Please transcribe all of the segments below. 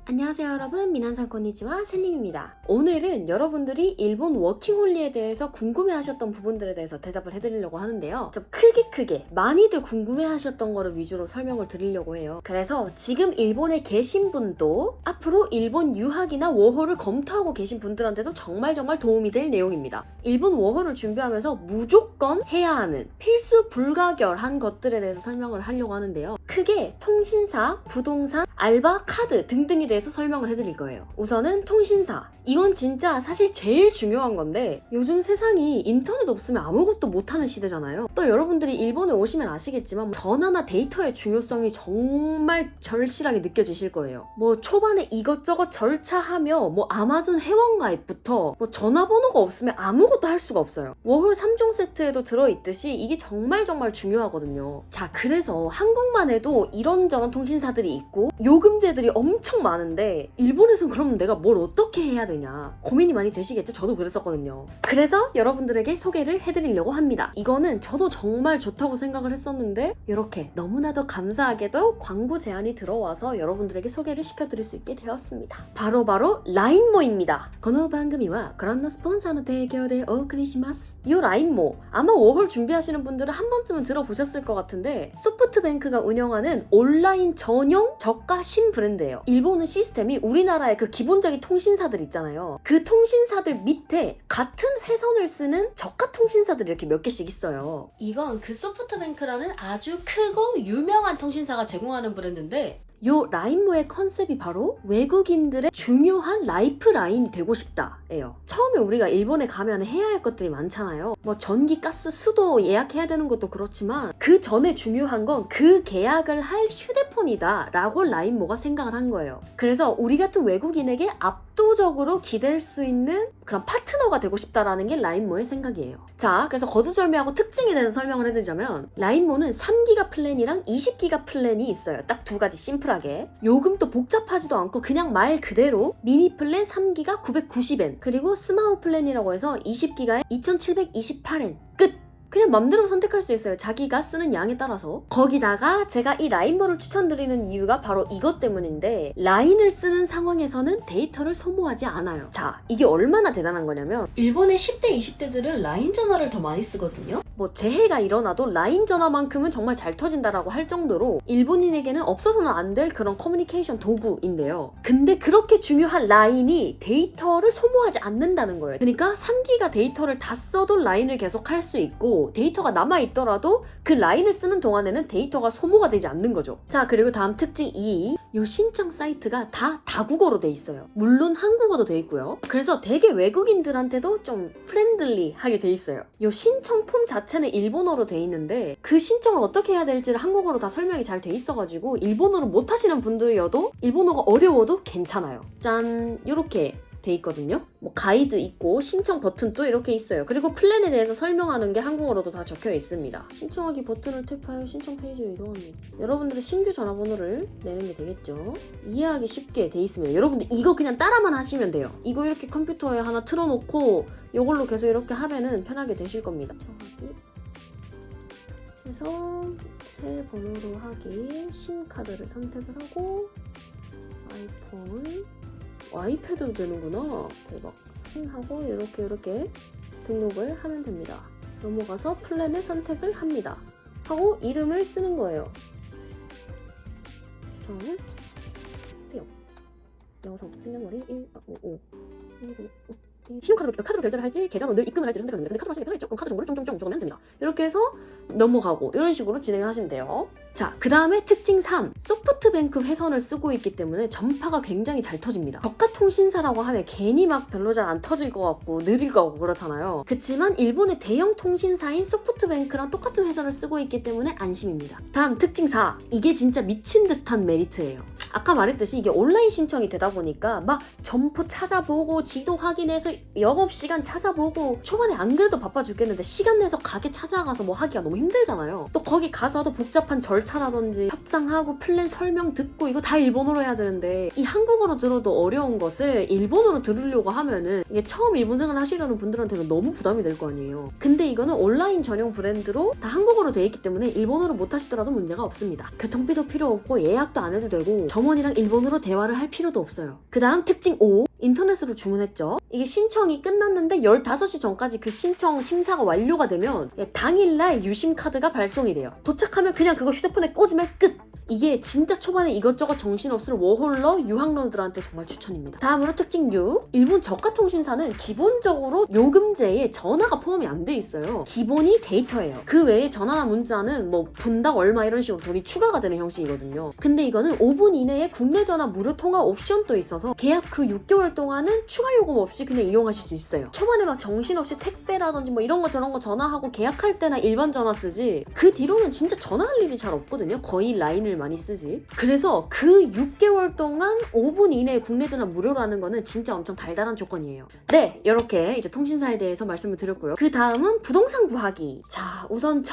안녕하세요 여러분, 미나상 konnichiwa 샌님입니다. 오늘은 여러분들이 일본 워킹홀리에 대해서 궁금해하셨던 부분들에 대해서 대답을 해드리려고 하는데요. 좀 크게 많이들 궁금해하셨던 거를 위주로 설명을 드리려고 해요. 그래서 지금 일본에 계신 분도 앞으로 일본 유학이나 워홀을 검토하고 계신 분들한테도 정말 도움이 될 내용입니다. 일본 워홀을 준비하면서 무조건 해야 하는 필수 불가결한 것들에 대해서 설명을 하려고 하는데요. 크게 통신사, 부동산, 알바, 카드 등등에 대해서 설명을 해드릴 거예요. 우선은 통신사. 이건 진짜 사실 제일 중요한 건데 요즘 세상이 인터넷 없으면 아무것도 못하는 시대잖아요. 또 여러분들이 일본에 오시면 아시겠지만 전화나 데이터의 중요성이 정말 절실하게 느껴지실 거예요. 뭐 초반에 이것저것 절차하며 뭐 아마존 회원가입부터 뭐 전화번호가 없으면 아무것도 할 수가 없어요. 워홀 3종 세트에도 들어있듯이 이게 정말 중요하거든요. 자, 그래서 한국만 해도 이런저런 통신사들이 있고 요금제들이 엄청 많은데 일본에선 그럼 내가 뭘 어떻게 해야 되냐 고민이 많이 되시겠죠? 저도 그랬었거든요. 그래서 여러분들에게 소개를 해드리려고 합니다. 이거는 저도 정말 좋다고 생각을 했었는데 이렇게 너무나도 감사하게도 광고 제안이 들어와서 여러분들에게 소개를 시켜드릴 수 있게 되었습니다. 바로 라인모입니다. この番組はご覧のスポンサーの提供でお送りします。이 라인모 아마 워홀 준비하시는 분들은 한 번쯤은 들어보셨을 것 같은데 소프트뱅크가 운영하는 온라인 전용 저가 신브랜드예요. 일본은 시스템이 우리나라의 그 기본적인 통신사들 있잖아요. 그 통신사들 밑에 같은 회선을 쓰는 저가 통신사들이 이렇게 몇 개씩 있어요. 이건 그 소프트뱅크라는 아주 크고 유명한 통신사가 제공하는 브랜드인데 요 라인모의 컨셉이 바로 외국인들의 중요한 라이프라인이 되고 싶다예요. 처음에 우리가 일본에 가면 해야 할 것들이 많잖아요. 뭐 전기, 가스, 수도 예약해야 되는 것도 그렇지만 그 전에 중요한 건 그 계약을 할 휴대폰이다 라고 라인모가 생각을 한 거예요. 그래서 우리 같은 외국인에게 압도적으로 기댈 수 있는 그런 파트너가 되고 싶다라는 게 라인모의 생각이에요. 자, 그래서 거두절미하고 특징에 대해서 설명을 해드리자면 라인모는 3기가 플랜이랑 20기가 플랜이 있어요. 딱 두 가지 심플하게. 요금도 복잡하지도 않고 그냥 말 그대로 미니 플랜 3기가 990엔 그리고 스마우 플랜이라고 해서 20기가에 2728엔 끝! 그냥 맘대로 선택할 수 있어요. 자기가 쓰는 양에 따라서. 거기다가 제가 이 라인모를 추천드리는 이유가 바로 이것 때문인데 라인을 쓰는 상황에서는 데이터를 소모하지 않아요. 자, 이게 얼마나 대단한 거냐면 일본의 10대, 20대들은 라인 전화를 더 많이 쓰거든요. 뭐 재해가 일어나도 라인 전화만큼은 정말 잘 터진다라고 할 정도로 일본인에게는 없어서는 안 될 그런 커뮤니케이션 도구인데요. 근데 그렇게 중요한 라인이 데이터를 소모하지 않는다는 거예요. 그러니까 3기가 데이터를 다 써도 라인을 계속 할 수 있고 데이터가 남아있더라도 그 라인을 쓰는 동안에는 데이터가 소모가 되지 않는 거죠. 자, 그리고 다음 특징 2. 요 신청 사이트가 다 다국어로 돼 있어요. 물론 한국어도 돼 있고요. 그래서 되게 외국인들한테도 좀 프렌들리하게 돼 있어요. 요 신청 폼 자체는 일본어로 돼 있는데 그 신청을 어떻게 해야 될지를 한국어로 다 설명이 잘 돼 있어가지고 일본어를 못 하시는 분들이어도 일본어가 어려워도 괜찮아요. 짠! 요렇게 돼 있거든요. 뭐 가이드 있고 신청 버튼도 이렇게 있어요. 그리고 플랜에 대해서 설명하는 게 한국어로도 다 적혀 있습니다. 신청하기 버튼을 탭하여 신청 페이지로 이동합니다. 여러분들의 신규 전화번호를 내는 게 되겠죠. 이해하기 쉽게 돼 있습니다. 여러분들 이거 그냥 따라만 하시면 돼요. 이거 이렇게 컴퓨터에 하나 틀어놓고 이걸로 계속 이렇게 하면은 편하게 되실 겁니다. 그래서 새 번호로 하기 심카드를 선택을 하고 아이폰 아이패드도 되는구나. 대박. 하고 이렇게 등록을 하면 됩니다. 넘어가서 플랜을 선택을 합니다. 하고 이름을 쓰는 거예요. 저는 태영. 여성, 생년월일 1, 5. 신용카드로 결제를 할지 계좌번호를 입금을 할지 선택합니다. 근데 카드로 하시는 게 편하겠죠? 그럼 카드 정보를 쫑쫑쫑 적으면 됩니다. 이렇게 해서 넘어가고 이런 식으로 진행을 하시면 돼요. 자, 그 다음에 특징 3. 소프트뱅크 회선을 쓰고 있기 때문에 전파가 굉장히 잘 터집니다. 저가 통신사라고 하면 괜히 막 별로 잘 안 터질 것 같고 느릴 것 같고 그렇잖아요. 그치만 일본의 대형 통신사인 소프트뱅크랑 똑같은 회선을 쓰고 있기 때문에 안심입니다. 다음 특징 4. 이게 진짜 미친 듯한 메리트예요. 아까 말했듯이 이게 온라인 신청이 되다 보니까 막 점포 찾아보고 지도 확인해서 사실 영업시간 찾아보고 초반에 안 그래도 바빠 죽겠는데 시간 내서 가게 찾아가서 뭐 하기가 너무 힘들잖아요. 또 거기 가서도 복잡한 절차라든지 협상하고 플랜 설명 듣고 이거 다 일본어로 해야 되는데 이 한국어로 들어도 어려운 것을 일본어로 들으려고 하면은 이게 처음 일본 생활 하시려는 분들한테는 너무 부담이 될 거 아니에요. 근데 이거는 온라인 전용 브랜드로 다 한국어로 돼 있기 때문에 일본어로 못 하시더라도 문제가 없습니다. 교통비도 필요 없고 예약도 안 해도 되고 점원이랑 일본어로 대화를 할 필요도 없어요. 그 다음 특징 5. 인터넷으로 주문했죠. 이게 신청이 끝났는데 15시 전까지 그 신청 심사가 완료가 되면 당일날 유심 카드가 발송이 돼요. 도착하면 그냥 그거 휴대폰에 꽂으면 끝! 이게 진짜 초반에 이것저것 정신없을 워홀러 유학러들한테 정말 추천입니다. 다음으로 특징 6. 일본 저가통신사는 기본적으로 요금제에 전화가 포함이 안 돼 있어요. 기본이 데이터예요. 그 외에 전화나 문자는 뭐 분당 얼마 이런 식으로 돈이 추가가 되는 형식이거든요. 근데 이거는 5분 이내에 국내 전화 무료 통화 옵션도 있어서 계약 그 6개월 동안은 추가 요금 없이 그냥 이용하실 수 있어요. 초반에 막 정신없이 택배라든지 뭐 이런 거 저런 거 전화하고 계약할 때나 일반 전화 쓰지 그 뒤로는 진짜 전화할 일이 잘 없거든요. 거의 라인을 많이 쓰지. 그래서 그 6개월 동안 5분 이내에 국내 전화 무료라는 거는 진짜 엄청 달달한 조건이에요. 네, 이렇게 이제 통신사에 대해서 말씀을 드렸고요. 그 다음은 부동산 구하기. 자, 우선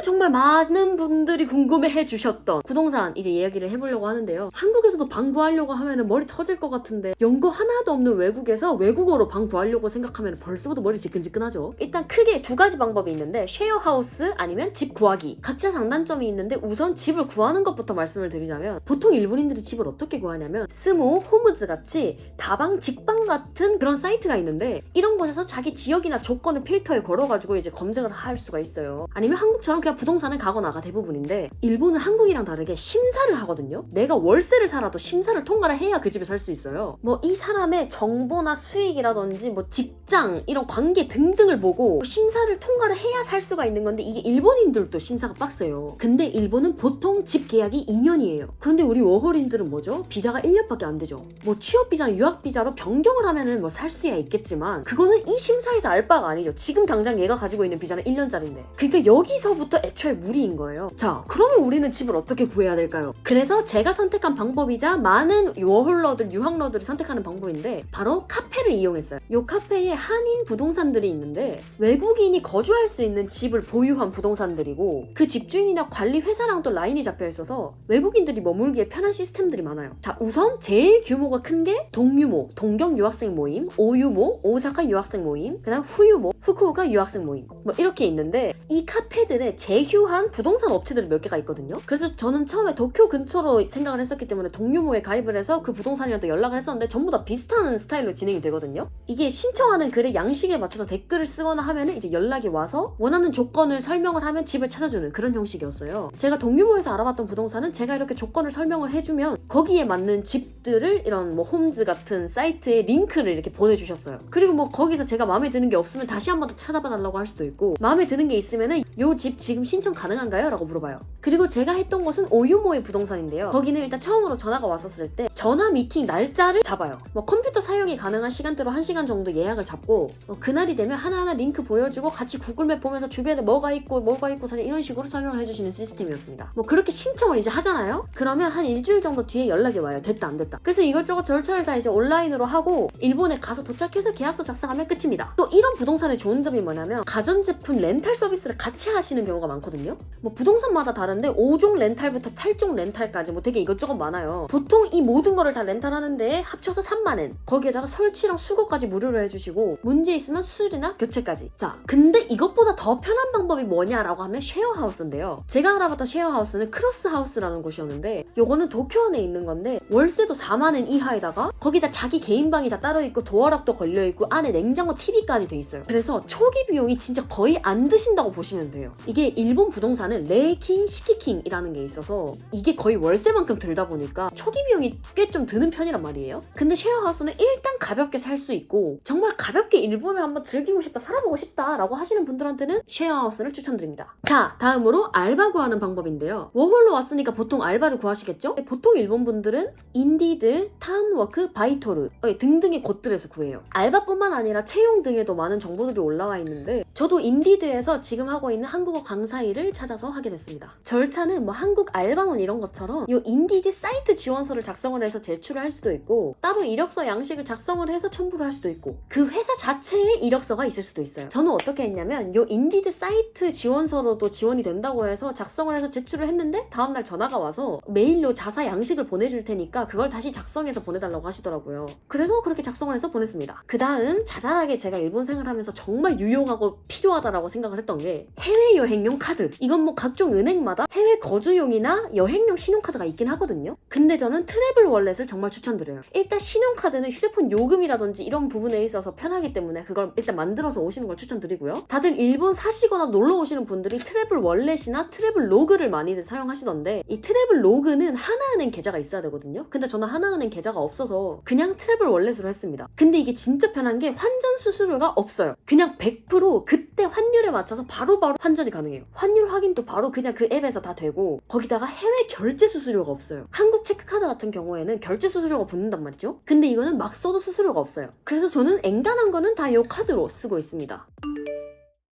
정말 많은 분들이 궁금해해 주셨던 부동산 이제 이야기를 해보려고 하는데요. 한국에서도 방 구하려고 하면 머리 터질 것 같은데 연고 하나도 없는 외국에서 외국어로 방 구하려고 생각하면 벌써부터 머리 지끈지끈하죠. 일단 크게 두 가지 방법이 있는데 쉐어하우스 아니면 집 구하기. 각자 장단점이 있는데 우선 집을 구하는 것부터 말씀을 드리자면 보통 일본인들이 집을 어떻게 구하냐면 스모, 호무즈 같이 다방, 직방 같은 그런 사이트가 있는데 이런 곳에서 자기 지역이나 조건을 필터에 걸어가지고 이제 검색을 할 수가 있어요. 아니면 한국처럼 그냥 부동산을 가거나가 대부분인데 일본은 한국이랑 다르게 심사를 하거든요. 내가 월세를 살아도 심사를 통과를 해야 그 집에 살 수 있어요. 뭐 이 사람의 정보나 수익이라든지 뭐 직장 이런 관계 등등을 보고 심사를 통과를 해야 살 수가 있는 건데 이게 일본인들도 심사가 빡세요. 근데 일본은 보통 집 계약이 2년이에요. 그런데 우리 워홀인들은 뭐죠? 비자가 1년밖에 안 되죠. 뭐 취업 비자나 유학 비자로 변경을 하면은 뭐 살 수야 있겠지만 그거는 이 심사에서 알 바가 아니죠. 지금 당장 얘가 가지고 있는 비자는 1년짜리인데. 그러니까 여기서부터 애초에 무리인 거예요. 자, 그러면 우리는 집을 어떻게 구해야 될까요? 그래서 제가 선택한 방법이자 많은 워홀러들, 유학러들이 선택하는 방법인데 바로 카페를 이용했어요. 이 카페에 한인 부동산들이 있는데 외국인이 거주할 수 있는 집을 보유한 부동산들이고 그 집주인이나 관리 회사랑 또 라인이 잡혀 있어서 외국인들이 머물기에 편한 시스템들이 많아요. 자, 우선 제일 규모가 큰 게 동유모, 동경 유학생 모임, 오유모, 오사카 유학생 모임, 그 다음 후유모, 후쿠오카 유학생 모임 뭐 이렇게 있는데 이 카페들의 제휴한 부동산 업체들이 몇 개가 있거든요. 그래서 저는 처음에 도쿄 근처로 생각을 했었기 때문에 동유모에 가입을 해서 그 부동산이랑 또 연락을 했었는데 전부 다 비슷한 스타일로 진행이 되거든요. 이게 신청하는 글의 양식에 맞춰서 댓글을 쓰거나 하면 이제 연락이 와서 원하는 조건을 설명을 하면 집을 찾아주는 그런 형식이었어요. 제가 동유모에서 알아봤던 부동산은 제가 이렇게 조건을 설명을 해주면 거기에 맞는 집들을 이런 뭐 홈즈 같은 사이트에 링크를 이렇게 보내주셨어요. 그리고 뭐 거기서 제가 마음에 드는 게 없으면 다시 한 번 더 찾아봐달라고 할 수도 있고 마음에 드는 게 있으면은 요 집 지금 신청 가능한가요? 라고 물어봐요. 그리고 제가 했던 곳은 오유모의 부동산인데요. 거기는 일단 처음으로 전화가 왔었을 때 전화 미팅 날짜를 잡아요. 뭐 컴퓨터 사용이 가능한 시간대로 1시간 정도 예약을 잡고 그날이 되면 하나하나 링크 보여주고 같이 구글맵 보면서 주변에 뭐가 있고 사실 이런 식으로 설명을 해주시는 시스템이었습니다. 뭐 그렇게 신청을 이제 하잖아요. 그러면 한 일주일 정도 뒤에 연락이 와요. 됐다 안 됐다. 그래서 이것저것 절차를 다 이제 온라인으로 하고 일본에 가서 도착해서 계약서 작성하면 끝입니다. 또 이런 부동산의 좋은 점이 뭐냐면 가전제품 렌탈 서비스를 같이 하시는 경우가 많거든요. 뭐 부동산마다 다른데 5종 렌탈부터 8종 렌탈까지 뭐 되게 이것저것 많아요. 보통 이 모든 거를 다 렌탈하는데 합쳐서 3만엔 거기에다가 설치랑 수거까지 무료로 해주시고 문제 있으면 수리나 교체까지. 자, 근데 이것보다 더 편한 방법이 뭐냐라고 하면 쉐어하우스인데요. 제가 알아봤던 쉐어하우스는 크로스하우스라는 곳이었는데 요거는 도쿄 안에 있는 건데 월세도 4만엔 이하에다가 거기다 자기 개인 방이 다 따로 있고 도어락도 걸려있고 안에 냉장고 TV까지 돼 있어요. 그래서 초기 비용이 진짜 거의 안 드신다고 보시면 돼요. 이게 일본 부동산은 레이킹, 시키킹이라는 게 있어서 이게 거의 월세만큼 들다 보니까 초기 비용이 꽤 좀 드는 편이란 말이에요. 근데 쉐어하우스는 일단 가볍게 살 수 있고 정말 가볍게 일본을 한번 즐기고 싶다, 살아보고 싶다라고 하시는 분들한테는 쉐어하우스를 추천드립니다. 자, 다음으로 알바 구하는 방법인데요. 워홀로 왔으니까 보통 알바를 구하시겠죠? 보통 일본 분들은 인디드, 타운워크, 바이토르 등등의 곳들에서 구해요. 알바뿐만 아니라 채용 등에도 많은 정보들이 올라와 있는데 저도 인디드에서 지금 하고 있는 한국어 강의 감사일을 찾아서 하게 됐습니다. 절차는 뭐 한국 알바몬 이런 것처럼 요 인디드 사이트 지원서를 작성을 해서 제출을 할 수도 있고 따로 이력서 양식을 작성을 해서 첨부를 할 수도 있고 그 회사 자체에 이력서가 있을 수도 있어요. 저는 어떻게 했냐면 요 인디드 사이트 지원서로도 지원이 된다고 해서 작성을 해서 제출을 했는데 다음날 전화가 와서 메일로 자사 양식을 보내줄 테니까 그걸 다시 작성해서 보내달라고 하시더라고요. 그래서 그렇게 작성을 해서 보냈습니다. 그 다음 자잘하게 제가 일본 생활하면서 정말 유용하고 필요하다라고 생각을 했던 게 해외여행용 카드. 이건 뭐 각종 은행마다 해외 거주용이나 여행용 신용카드가 있긴 하거든요. 근데 저는 트래블 월렛을 정말 추천드려요. 일단 신용카드는 휴대폰 요금이라든지 이런 부분에 있어서 편하기 때문에 그걸 일단 만들어서 오시는 걸 추천드리고요. 다들 일본 사시거나 놀러 오시는 분들이 트래블 월렛이나 트래블 로그를 많이들 사용하시던데 이 트래블 로그는 하나은행 계좌가 있어야 되거든요. 근데 저는 하나은행 계좌가 없어서 그냥 트래블 월렛으로 했습니다. 근데 이게 진짜 편한 게 환전 수수료가 없어요. 그냥 100% 그때 환율에 맞춰서 바로바로 환전이 가능해요. 환율 확인도 바로 그냥 그 앱에서 다 되고 거기다가 해외 결제 수수료가 없어요. 한국 체크카드 같은 경우에는 결제 수수료가 붙는단 말이죠. 근데 이거는 막 써도 수수료가 없어요. 그래서 저는 엔간한 거는 다 이 카드로 쓰고 있습니다.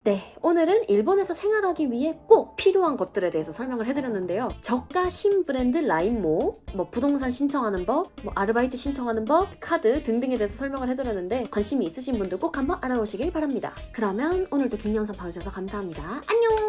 네, 오늘은 일본에서 생활하기 위해 꼭 필요한 것들에 대해서 설명을 해드렸는데요. 저가 신브랜드 라인모, 뭐 부동산 신청하는 법, 뭐 아르바이트 신청하는 법, 카드 등등에 대해서 설명을 해드렸는데 관심이 있으신 분들 꼭 한번 알아보시길 바랍니다. 그러면 오늘도 긴 영상 봐주셔서 감사합니다. 안녕!